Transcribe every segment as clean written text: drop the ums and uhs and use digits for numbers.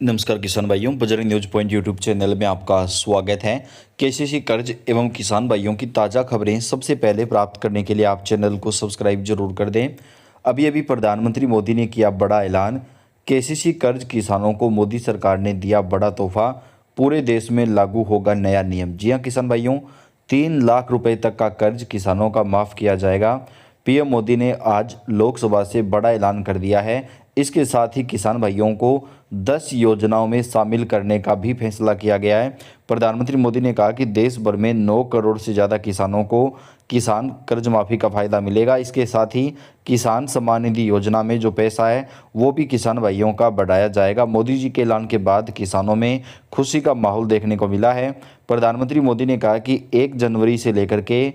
नमस्कार किसान भाइयों, Bajrang news point YouTube channel में आपका स्वागत है। केसीसी कर्ज एवं किसान भाइयों की ताज़ा खबरें सबसे पहले प्राप्त करने के लिए आप चैनल को सब्सक्राइब जरूर कर दें। अभी अभी प्रधानमंत्री मोदी ने किया बड़ा ऐलान। केसीसी कर्ज किसानों को मोदी सरकार ने दिया बड़ा तोहफा, पूरे देश में लागू होगा नया नियम। जी हाँ किसान भाइयों, 3 लाख रुपए तक का कर्ज किसानों का माफ़ किया जाएगा। पीएम मोदी ने आज लोकसभा से बड़ा ऐलान कर दिया है। इसके साथ ही किसान भाइयों को 10 योजनाओं में शामिल करने का भी फैसला किया गया है। प्रधानमंत्री मोदी ने कहा कि देश भर में 9 करोड़ से ज़्यादा किसानों को किसान कर्ज माफ़ी का फ़ायदा मिलेगा। इसके साथ ही किसान सम्मान निधि योजना में जो पैसा है वो भी किसान भाइयों का बढ़ाया जाएगा। मोदी जी के ऐलान के बाद किसानों में खुशी का माहौल देखने को मिला है। प्रधानमंत्री मोदी ने कहा कि 1 जनवरी से लेकर के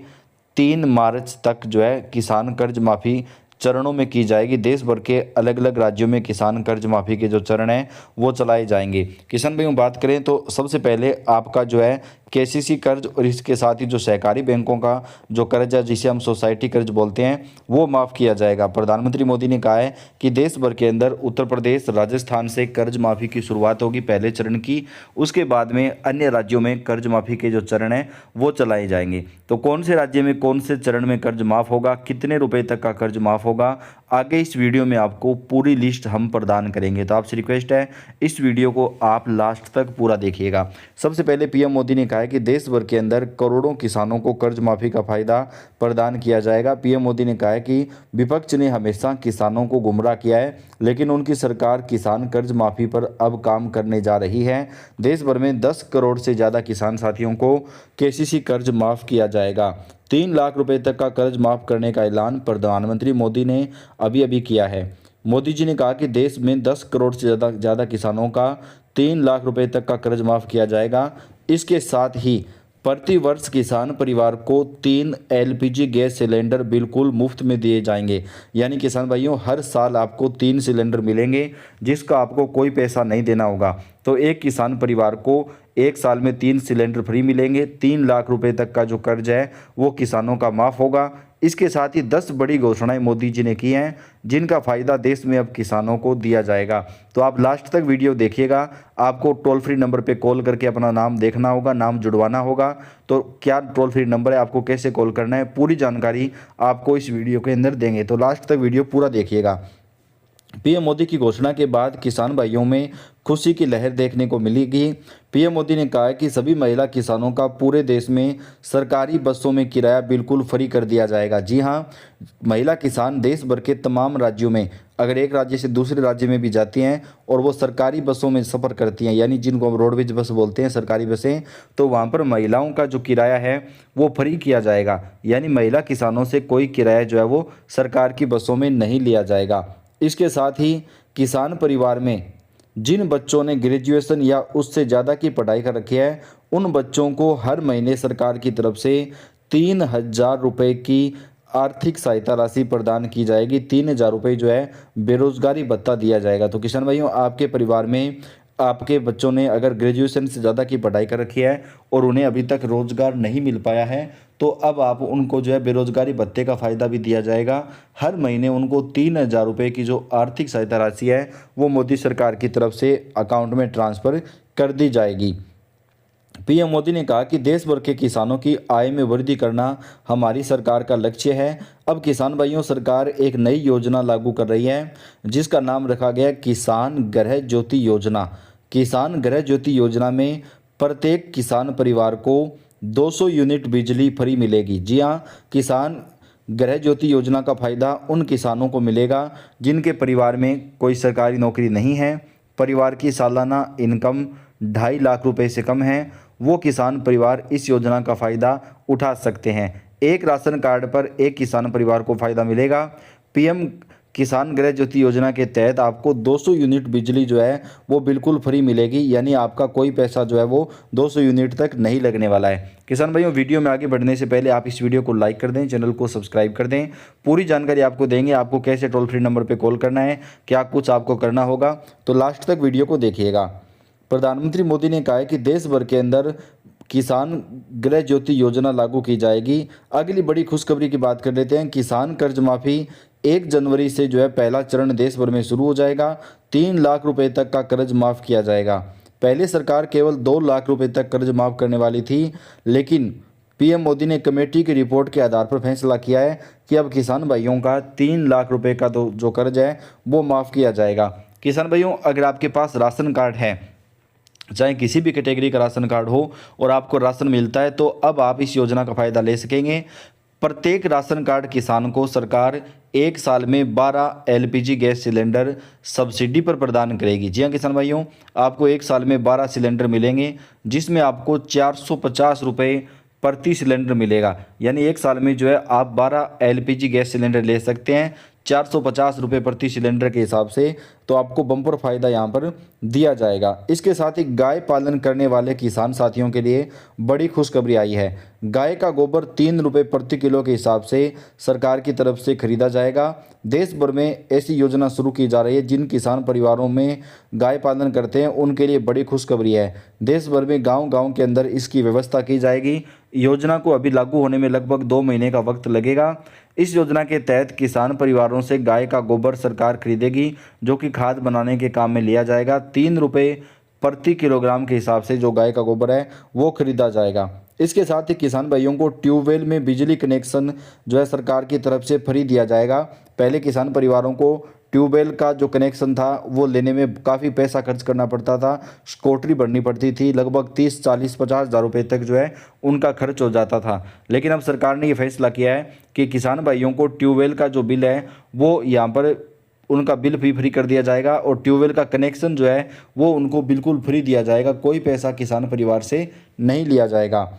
3 मार्च तक जो है किसान कर्ज माफ़ी चरणों में की जाएगी। देश भर के अलग अलग राज्यों में किसान कर्ज माफ़ी के जो चरण हैं वो चलाए जाएंगे। किसान भाइयों बात करें तो सबसे पहले आपका जो है केसीसी कर्ज और इसके साथ ही जो सहकारी बैंकों का जो कर्ज है जिसे हम सोसाइटी कर्ज बोलते हैं वो माफ़ किया जाएगा। प्रधानमंत्री मोदी ने कहा है कि देश भर के अंदर उत्तर प्रदेश, राजस्थान से कर्ज माफ़ी की शुरुआत होगी पहले चरण की। उसके बाद में अन्य राज्यों में कर्ज माफ़ी के जो चरण हैं वो चलाए जाएंगे। तो कौन से राज्य में कौन से चरण में कर्ज माफ़ होगा, कितने रुपए तक का कर्ज माफ़ होगा, आगे इस वीडियो में आपको पूरी लिस्ट हम प्रदान करेंगे। तो आपसे रिक्वेस्ट है इस वीडियो को आप लास्ट तक पूरा देखिएगा। सबसे पहले पीएम मोदी ने कहा है कि देश भर के अंदर करोड़ों किसानों को कर्ज माफ़ी का फ़ायदा प्रदान किया जाएगा। पीएम मोदी ने कहा है कि विपक्ष ने हमेशा किसानों को गुमराह किया है, लेकिन उनकी सरकार किसान कर्ज माफ़ी पर अब काम करने जा रही है। देश भर में 10 करोड़ से ज़्यादा किसान साथियों को केसीसी कर्ज माफ़ किया जाएगा। 3 लाख रुपए तक का कर्ज माफ़ करने का ऐलान प्रधानमंत्री मोदी ने अभी अभी किया है। मोदी जी ने कहा कि देश में 10 करोड़ से ज़्यादा किसानों का 3 लाख रुपए तक का कर्ज माफ़ किया जाएगा। इसके साथ ही प्रति वर्ष किसान परिवार को 3 एलपीजी गैस सिलेंडर बिल्कुल मुफ्त में दिए जाएंगे। यानी किसान भाइयों हर साल आपको 3 सिलेंडर मिलेंगे जिसका आपको कोई पैसा नहीं देना होगा। तो एक किसान परिवार को एक साल में 3 सिलेंडर फ्री मिलेंगे। 3 लाख रुपए तक का जो कर्ज है वो किसानों का माफ़ होगा। इसके साथ ही 10 बड़ी घोषणाएं मोदी जी ने की हैं जिनका फ़ायदा देश में अब किसानों को दिया जाएगा। तो आप लास्ट तक वीडियो देखिएगा। आपको टोल फ्री नंबर पे कॉल करके अपना नाम देखना होगा, नाम जुड़वाना होगा। तो क्या टोल फ्री नंबर है, आपको कैसे कॉल करना है, पूरी जानकारी आपको इस वीडियो के अंदर देंगे। तो लास्ट तक वीडियो पूरा देखिएगा। पीएम मोदी की घोषणा के बाद किसान भाइयों में खुशी की लहर देखने को मिलेगी। पीएम मोदी ने कहा है कि सभी महिला किसानों का पूरे देश में सरकारी बसों में किराया बिल्कुल फ्री कर दिया जाएगा। जी हाँ, महिला किसान देश भर के तमाम राज्यों में अगर एक राज्य से दूसरे राज्य में भी जाती हैं और वो सरकारी बसों में सफ़र करती हैं, यानी जिनको हम रोडवेज बस बोलते हैं सरकारी बसें, तो वहाँ पर महिलाओं का जो किराया है वो फ्री किया जाएगा। यानी महिला किसानों से कोई किराया जो है वो सरकार की बसों में नहीं लिया जाएगा। इसके साथ ही किसान परिवार में जिन बच्चों ने ग्रेजुएशन या उससे ज़्यादा की पढ़ाई कर रखी है उन बच्चों को हर महीने सरकार की तरफ से 3,000 रुपये की आर्थिक सहायता राशि प्रदान की जाएगी। 3,000 रुपये जो है बेरोजगारी भत्ता दिया जाएगा। तो किसान भाइयों आपके परिवार में आपके बच्चों ने अगर ग्रेजुएशन से ज़्यादा की पढ़ाई कर रखी है और उन्हें अभी तक रोज़गार नहीं मिल पाया है तो अब आप उनको जो है बेरोजगारी भत्ते का फ़ायदा भी दिया जाएगा। हर महीने उनको 3,000 रुपये की जो आर्थिक सहायता राशि है वो मोदी सरकार की तरफ से अकाउंट में ट्रांसफ़र कर दी जाएगी। पीएम मोदी ने कहा कि देश भर के किसानों की आय में वृद्धि करना हमारी सरकार का लक्ष्य है। अब किसान भाइयों सरकार एक नई योजना लागू कर रही है जिसका नाम रखा गया किसान गृह ज्योति योजना। किसान गृह ज्योति योजना में प्रत्येक किसान परिवार को 200 यूनिट बिजली फ्री मिलेगी। जी हाँ, किसान गृह ज्योति योजना का फ़ायदा उन किसानों को मिलेगा जिनके परिवार में कोई सरकारी नौकरी नहीं है, परिवार की सालाना इनकम 2.5 लाख रुपए से कम है। वो किसान परिवार इस योजना का फ़ायदा उठा सकते हैं। एक राशन कार्ड पर एक किसान परिवार को फ़ायदा मिलेगा। पीएम किसान गृह ज्योति योजना के तहत आपको 200 यूनिट बिजली जो है वो बिल्कुल फ्री मिलेगी। यानी आपका कोई पैसा जो है वो 200 यूनिट तक नहीं लगने वाला है। किसान भाइयों वीडियो में आगे बढ़ने से पहले आप इस वीडियो को लाइक कर दें, चैनल को सब्सक्राइब कर दें। पूरी जानकारी आपको देंगे, आपको कैसे टोल फ्री नंबर पर कॉल करना है, क्या कुछ आपको करना होगा। तो लास्ट तक वीडियो को देखिएगा। प्रधानमंत्री मोदी ने कहा है कि देश भर के अंदर किसान गृह ज्योति योजना लागू की जाएगी। अगली बड़ी खुशखबरी की बात कर लेते हैं। किसान कर्ज माफ़ी 1 जनवरी से जो है पहला चरण देश भर में शुरू हो जाएगा। 3 लाख रुपए तक का कर्ज माफ़ किया जाएगा। पहले सरकार केवल 2 लाख रुपए तक कर्ज माफ़ करने वाली थी, लेकिन पीएम मोदी ने कमेटी की रिपोर्ट के आधार पर फैसला किया है कि अब किसान भाइयों का 3 लाख रुपए का जो कर्ज है वो माफ़ किया जाएगा। किसान भाइयों, अगर आपके पास राशन कार्ड है, चाहे किसी भी कैटेगरी का राशन कार्ड हो और आपको राशन मिलता है, तो अब आप इस योजना का फ़ायदा ले सकेंगे। प्रत्येक राशन कार्ड किसान को सरकार 1 साल में 12 एलपीजी गैस सिलेंडर सब्सिडी पर प्रदान करेगी। जी हाँ किसान भाइयों, आपको 1 साल में 12 सिलेंडर मिलेंगे, जिसमें आपको 450 रुपये प्रति सिलेंडर मिलेगा। यानी 1 साल में जो है आप 12 एलपीजी गैस सिलेंडर ले सकते हैं 450 रुपये प्रति सिलेंडर के हिसाब से। तो आपको बम्पर फायदा यहाँ पर दिया जाएगा। इसके साथ ही गाय पालन करने वाले किसान साथियों के लिए बड़ी खुशखबरी आई है। गाय का गोबर 3 रुपये प्रति किलो के हिसाब से सरकार की तरफ से खरीदा जाएगा। देश भर में ऐसी योजना शुरू की जा रही है। जिन किसान परिवारों में गाय पालन करते हैं उनके लिए बड़ी खुशखबरी है। देश भर में गांव-गांव के अंदर इसकी व्यवस्था की जाएगी। योजना को अभी लागू होने में लगभग 2 महीने का वक्त लगेगा। इस योजना के तहत किसान परिवारों से गाय का गोबर सरकार खरीदेगी, जो कि खाद बनाने के काम में लिया जाएगा। 3 रुपये प्रति किलोग्राम के हिसाब से जो गाय का गोबर है वो खरीदा जाएगा। इसके साथ ही किसान भाइयों को ट्यूबवेल में बिजली कनेक्शन जो है सरकार की तरफ से फ्री दिया जाएगा। पहले किसान परिवारों को ट्यूबवेल का जो कनेक्शन था वो लेने में काफ़ी पैसा खर्च करना पड़ता था, स्कॉटरी भरनी पड़ती थी, लगभग 30, 40, 50 हज़ार रुपये तक जो है उनका खर्च हो जाता था। लेकिन अब सरकार ने ये फैसला किया है कि किसान भाइयों को ट्यूबवेल का जो बिल है वो यहाँ पर उनका बिल भी फ्री कर दिया जाएगा और ट्यूबवेल का कनेक्शन जो है वो उनको बिल्कुल फ्री दिया जाएगा। कोई पैसा किसान परिवार से नहीं लिया जाएगा।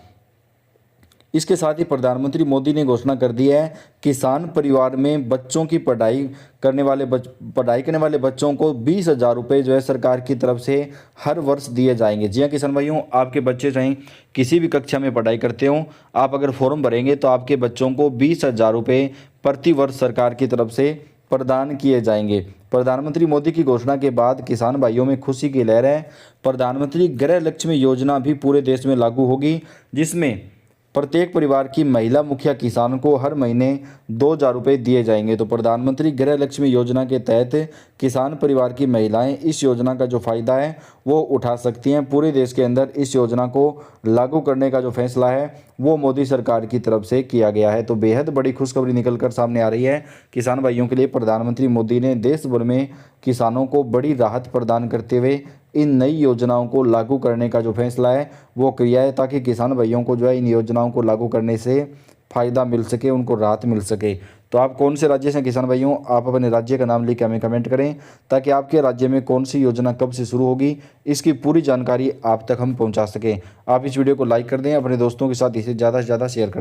इसके साथ ही प्रधानमंत्री मोदी ने घोषणा कर दी है, किसान परिवार में बच्चों की पढ़ाई करने वाले बच्चों को 20,000 रुपये जो है सरकार की तरफ से हर वर्ष दिए जाएंगे। जी हाँ किसान भाइयों, आपके बच्चे चाहे किसी भी कक्षा में पढ़ाई करते हों, आप अगर फॉर्म भरेंगे तो आपके बच्चों को 20,000 रुपये प्रति वर्ष सरकार की तरफ से प्रदान किए जाएंगे। प्रधानमंत्री मोदी की घोषणा के बाद किसान भाइयों में खुशी की लहर है। प्रधानमंत्री गृह लक्ष्मी योजना भी पूरे देश में लागू होगी, जिसमें प्रत्येक परिवार की महिला मुखिया किसान को हर महीने 2,000 रुपये दिए जाएंगे। तो प्रधानमंत्री गृह लक्ष्मी योजना के तहत किसान परिवार की महिलाएं इस योजना का जो फ़ायदा है वो उठा सकती हैं। पूरे देश के अंदर इस योजना को लागू करने का जो फैसला है वो मोदी सरकार की तरफ से किया गया है। तो बेहद बड़ी खुशखबरी निकल कर सामने आ रही है किसान भाइयों के लिए। प्रधानमंत्री मोदी ने देश भर में किसानों को बड़ी राहत प्रदान करते हुए इन नई योजनाओं को लागू करने का जो फैसला है वो किया है, ताकि किसान भाइयों को जो है इन योजनाओं को लागू करने से फ़ायदा मिल सके, उनको राहत मिल सके। तो आप कौन से राज्य से किसान भाइयों, आप अपने राज्य का नाम लिख के हमें कमेंट करें, ताकि आपके राज्य में कौन सी योजना कब से शुरू होगी इसकी पूरी जानकारी आप तक हम पहुंचा सकें। आप इस वीडियो को लाइक कर दें, अपने दोस्तों के साथ इसे ज़्यादा से ज़्यादा शेयर कर दें।